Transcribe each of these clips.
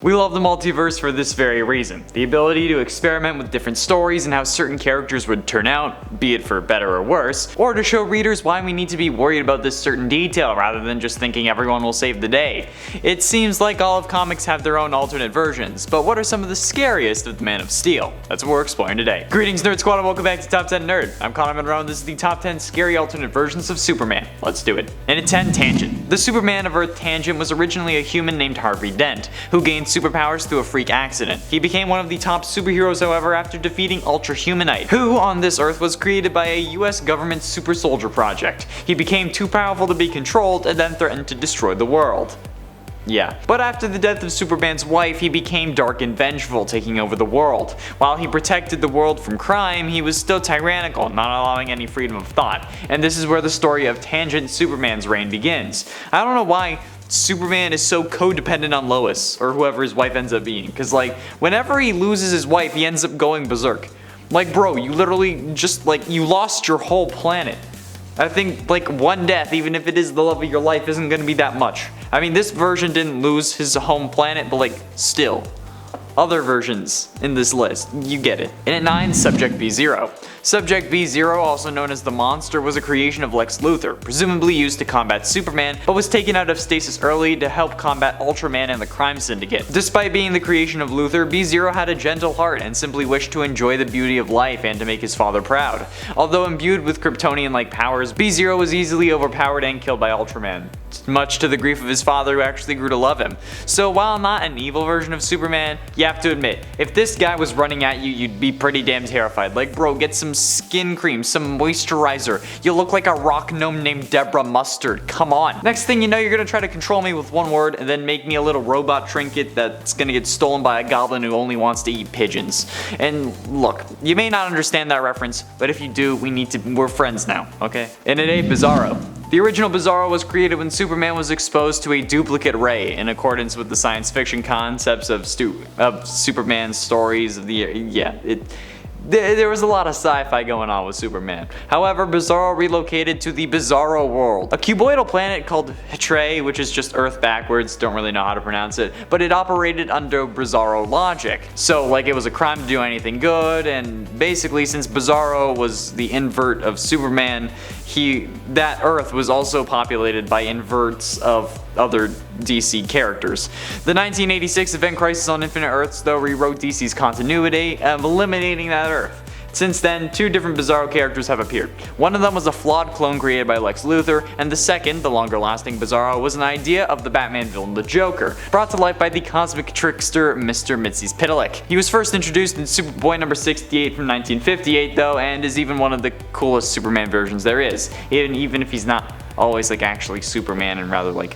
We love the multiverse for this very reason. The ability to experiment with different stories and how certain characters would turn out, be it for better or worse, or to show readers why we need to be worried about this certain detail rather than just thinking everyone will save the day. It seems like all of comics have their own alternate versions, but what are some of the scariest of the Man of Steel? That's what we're exploring today. Greetings Nerd Squad and welcome back to Top 10 Nerd. I'm Connor Monroe and this is the top 10 scary alternate versions of Superman. Let's do it. And at 10, Tangent. The Superman of Earth Tangent was originally a human named Harvey Dent, who gained superpowers through a freak accident. He became one of the top superheroes however after defeating Ultrahumanite, who on this Earth was created by a US government super soldier project. He became too powerful to be controlled and then threatened to destroy the world. Yeah. But after the death of Superman's wife, he became dark and vengeful, taking over the world. While he protected the world from crime, he was still tyrannical, not allowing any freedom of thought. And this is where the story of Tangent Superman's reign begins. I don't know why Superman is so codependent on Lois, or whoever his wife ends up being, cause like, whenever he loses his wife, he ends up going berserk. Like bro, you literally just you lost your whole planet. I think like one death, even if it is the love of your life, isn't gonna be that much. I mean, this version didn't lose his home planet, but still. Other versions in this list, you get it. And at 9, Subject Bizarro. Subject Bizarro, also known as the Monster, was a creation of Lex Luthor, presumably used to combat Superman, but was taken out of stasis early to help combat Ultraman and the crime syndicate. Despite being the creation of Luthor, Bizarro had a gentle heart and simply wished to enjoy the beauty of life and to make his father proud. Although imbued with Kryptonian-like powers, Bizarro was easily overpowered and killed by Ultraman, much to the grief of his father who actually grew to love him. So while not an evil version of Superman, you have to admit, if this guy was running at you, you'd be pretty damn terrified. Like bro, get some skin cream, some moisturizer. You look like a rock gnome named Deborah Mustard, come on. Next thing you know, you're gonna try to control me with one word and then make me a little robot trinket that's gonna get stolen by a goblin who only wants to eat pigeons. And look, you may not understand that reference, but if you do, we're friends now, okay? And it ain't Bizarro. The original Bizarro was created when Superman was exposed to a duplicate ray in accordance with the science fiction concepts of Superman's stories of the there was a lot of sci-fi going on with Superman. However, Bizarro relocated to the Bizarro world, a cuboidal planet called Htre, which is just Earth backwards, don't really know how to pronounce it, but it operated under Bizarro logic. So it was a crime to do anything good, and basically since Bizarro was the invert of Superman, that Earth was also populated by inverts of other DC characters. The 1986 Event Crisis on Infinite Earths though rewrote DC's continuity, eliminating that Earth. Since then, 2 different Bizarro characters have appeared. One of them was a flawed clone created by Lex Luthor, and the second, the longer lasting Bizarro, was an idea of the Batman villain the Joker, brought to life by the cosmic trickster Mr. Mxyzptlk. He was first introduced in Superboy number 68 from 1958 though, and is even one of the coolest Superman versions there is, even if he's not always actually Superman and rather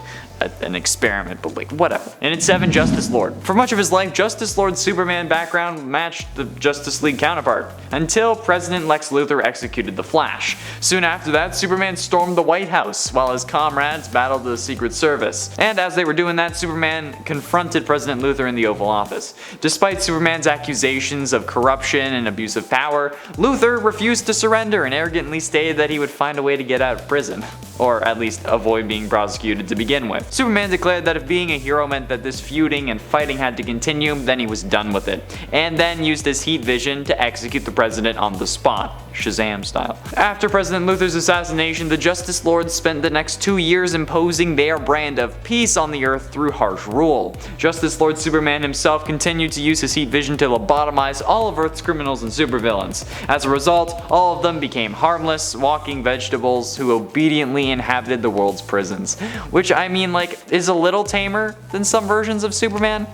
an experiment, but whatever. And at 7, Justice Lord. For much of his life, Justice Lord's Superman background matched the Justice League counterpart, until President Lex Luthor executed the Flash. Soon after that, Superman stormed the White House, while his comrades battled the Secret Service. And as they were doing that, Superman confronted President Luthor in the Oval Office. Despite Superman's accusations of corruption and abuse of power, Luthor refused to surrender and arrogantly stated that he would find a way to get out of prison, or at least avoid being prosecuted to begin with. Superman declared that if being a hero meant that this feuding and fighting had to continue, then he was done with it, and then used his heat vision to execute the president on the spot, Shazam style. After President Luthor's assassination, the Justice Lords spent the next 2 years imposing their brand of peace on the Earth through harsh rule. Justice Lord Superman himself continued to use his heat vision to lobotomize all of Earth's criminals and supervillains. As a result, all of them became harmless, walking vegetables who obediently inhabited the world's prisons. Which, I mean, is a little tamer than some versions of Superman.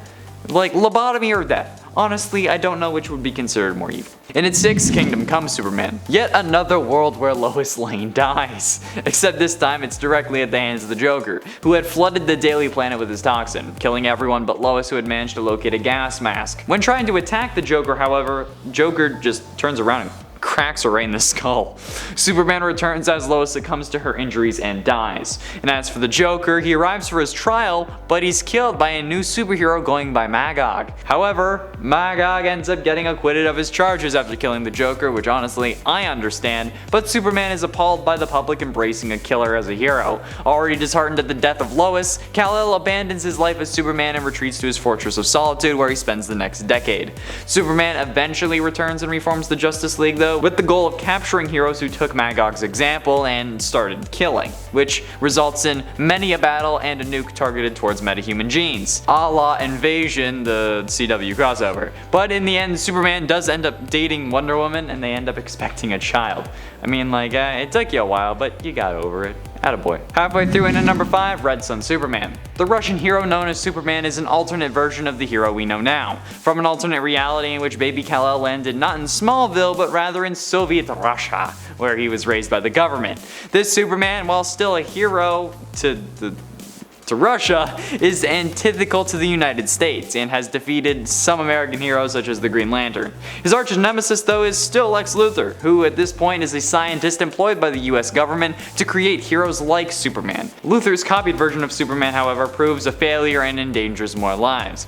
Lobotomy or death. Honestly, I don't know which would be considered more evil. And at 6, Kingdom Come Superman. Yet another world where Lois Lane dies. Except this time it's directly at the hands of the Joker, who had flooded the Daily Planet with his toxin, killing everyone but Lois, who had managed to locate a gas mask. When trying to attack the Joker, however, Joker just turns around and cracks her right in the skull. Superman returns as Lois succumbs to her injuries and dies. And as for the Joker, he arrives for his trial, but he's killed by a new superhero going by Magog. However, Magog ends up getting acquitted of his charges after killing the Joker, which honestly, I understand, but Superman is appalled by the public embracing a killer as a hero. Already disheartened at the death of Lois, Kal-El abandons his life as Superman and retreats to his Fortress of Solitude, where he spends the next decade. Superman eventually returns and reforms the Justice League though, with the goal of capturing heroes who took Magog's example and started killing, which results in many a battle and a nuke targeted towards metahuman genes, a la Invasion, the CW crossover. But in the end, Superman does end up dating Wonder Woman and they end up expecting a child. I mean, like, it took you a while, but you got over it. Attaboy. Halfway through into number 5, Red Sun Superman. The Russian hero known as Superman is an alternate version of the hero we know now, from an alternate reality in which baby Kal-El landed not in Smallville but rather in Soviet Russia, where he was raised by the government. This Superman, while still a hero to Russia, is antithetical to the United States and has defeated some American heroes such as the Green Lantern. His arch nemesis though is still Lex Luthor, who at this point is a scientist employed by the US government to create heroes like Superman. Luthor's copied version of Superman, however, proves a failure and endangers more lives.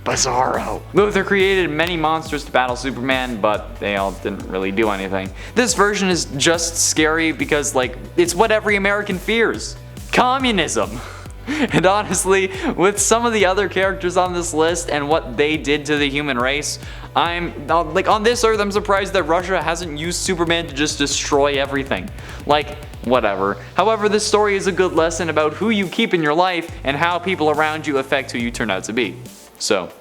Bizarro. Luthor created many monsters to battle Superman, but they all didn't really do anything. This version is just scary because, like, it's what every American fears. Communism. And honestly, with some of the other characters on this list and what they did to the human race, on this earth I'm surprised that Russia hasn't used Superman to just destroy everything. Like, whatever. However, this story is a good lesson about who you keep in your life and how people around you affect who you turn out to be. So,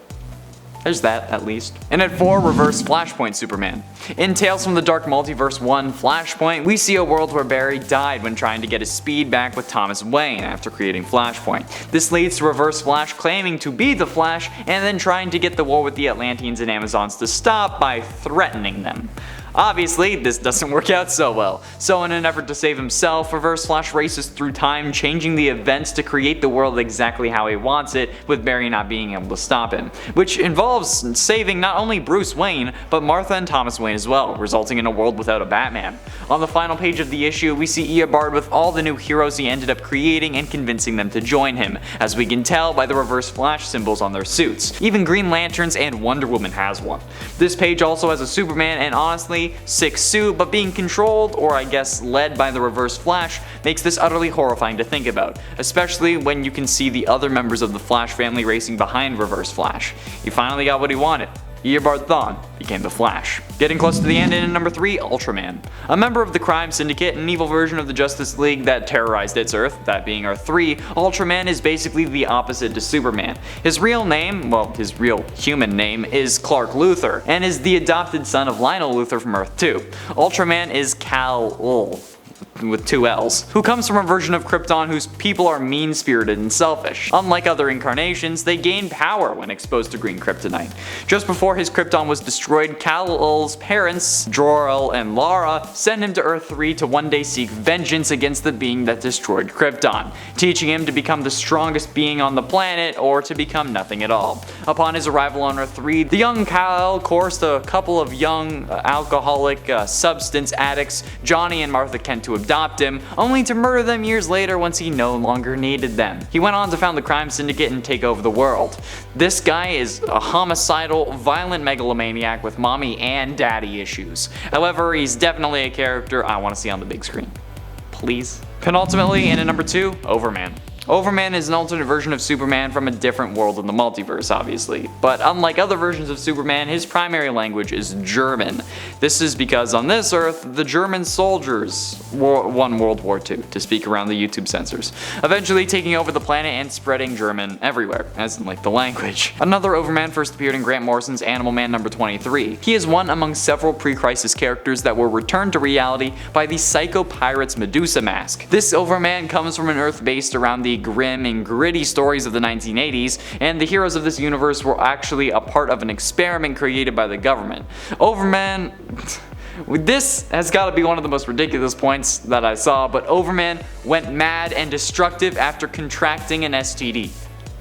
there's that, at least. And at 4, Reverse Flashpoint Superman. In Tales from the Dark Multiverse 1, Flashpoint, we see a world where Barry died when trying to get his speed back with Thomas Wayne after creating Flashpoint. This leads to Reverse Flash claiming to be the Flash and then trying to get the war with the Atlanteans and Amazons to stop by threatening them. Obviously, this doesn't work out so well, so in an effort to save himself, Reverse Flash races through time, changing the events to create the world exactly how he wants it, with Barry not being able to stop him, which involves saving not only Bruce Wayne, but Martha and Thomas Wayne as well, resulting in a world without a Batman. On the final page of the issue, we see Eobard with all the new heroes he ended up creating and convincing them to join him, as we can tell by the Reverse Flash symbols on their suits. Even Green Lanterns and Wonder Woman has one. This page also has a Superman, and honestly, sick suit, but being controlled, or I guess led by the Reverse Flash, makes this utterly horrifying to think about, especially when you can see the other members of the Flash family racing behind Reverse Flash. He finally got what he wanted. Eobard Thawne became the Flash. Getting close to the end, and in number 3, Ultraman. A member of the crime syndicate, an evil version of the Justice League that terrorized its Earth, that being Earth 3, Ultraman is basically the opposite to Superman. His real name, well, his real human name, is Clark Luthor, and is the adopted son of Lionel Luthor from Earth 2. Ultraman is Kal-El, with 2 L's, who comes from a version of Krypton whose people are mean-spirited and selfish. Unlike other incarnations, they gain power when exposed to green kryptonite. Just before his Krypton was destroyed, Kal-El's parents, Jor-El and Lara, sent him to Earth 3 to one day seek vengeance against the being that destroyed Krypton, teaching him to become the strongest being on the planet or to become nothing at all. Upon his arrival on Earth 3, the young Kal-El coerced a couple of young alcoholic substance addicts, Johnny and Martha Kent, to adopt him, only to murder them years later once he no longer needed them. He went on to found the crime syndicate and take over the world. This guy is a homicidal, violent megalomaniac with mommy and daddy issues. However, he's definitely a character I want to see on the big screen. Please. Penultimately, and at number 2, Overman. Overman is an alternate version of Superman from a different world in the multiverse, obviously, but unlike other versions of Superman, his primary language is German. This is because on this Earth, the German soldiers won World War II, to speak around the YouTube censors, eventually taking over the planet and spreading German everywhere, as in like the language. Another Overman first appeared in Grant Morrison's Animal Man number 23. He is one among several pre-crisis characters that were returned to reality by the Psycho Pirate's Medusa mask. This Overman comes from an Earth based around the grim and gritty stories of the 1980s, and the heroes of this universe were actually a part of an experiment created by the government. Overman... This has got to be one of the most ridiculous points that I saw, but Overman went mad and destructive after contracting an STD.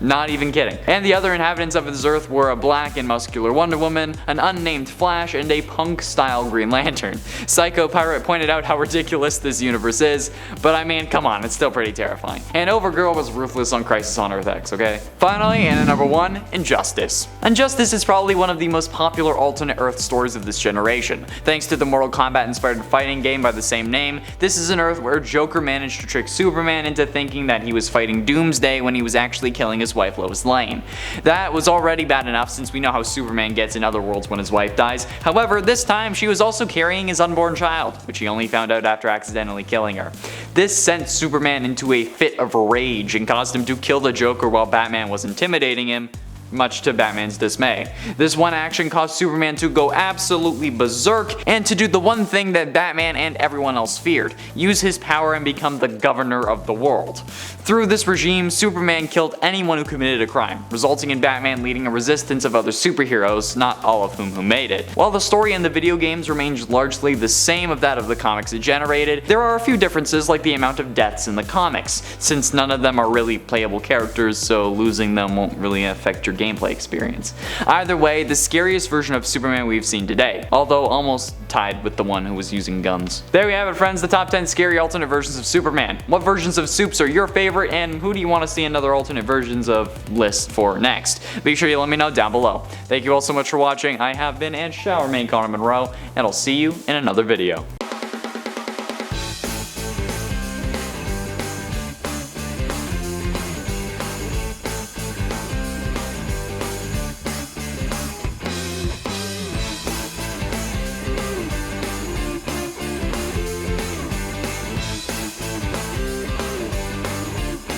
Not even kidding. And the other inhabitants of this Earth were a black and muscular Wonder Woman, an unnamed Flash, and a punk-style Green Lantern. Psycho Pirate pointed out how ridiculous this universe is, but I mean, come on, it's still pretty terrifying. And Overgirl was ruthless on Crisis on Earth X, okay? Finally, and at number 1, Injustice. Injustice is probably one of the most popular alternate Earth stories of this generation. Thanks to the Mortal Kombat inspired fighting game by the same name, this is an Earth where Joker managed to trick Superman into thinking that he was fighting Doomsday when he was actually killing his wife Lois Lane. That was already bad enough since we know how Superman gets in other worlds when his wife dies. However, this time she was also carrying his unborn child, which he only found out after accidentally killing her. This sent Superman into a fit of rage and caused him to kill the Joker while Batman was intimidating him, much to Batman's dismay. This one action caused Superman to go absolutely berserk and to do the one thing that Batman and everyone else feared: use his power and become the governor of the world. Through this regime, Superman killed anyone who committed a crime, resulting in Batman leading a resistance of other superheroes, not all of whom made it. While the story in the video games remains largely the same of that of the comics it generated, there are a few differences, like the amount of deaths in the comics, since none of them are really playable characters, so losing them won't really affect your gameplay experience. Either way, the scariest version of Superman we've seen today, although almost tied with the one who was using guns. There we have it, friends, the top 10 scary alternate versions of Superman. What versions of Supes are your favorite, and who do you want to see another alternate versions of list for next? Be sure you let me know down below. Thank you all so much for watching. I have been and shall remain Connor Monroe, and I'll see you in another video.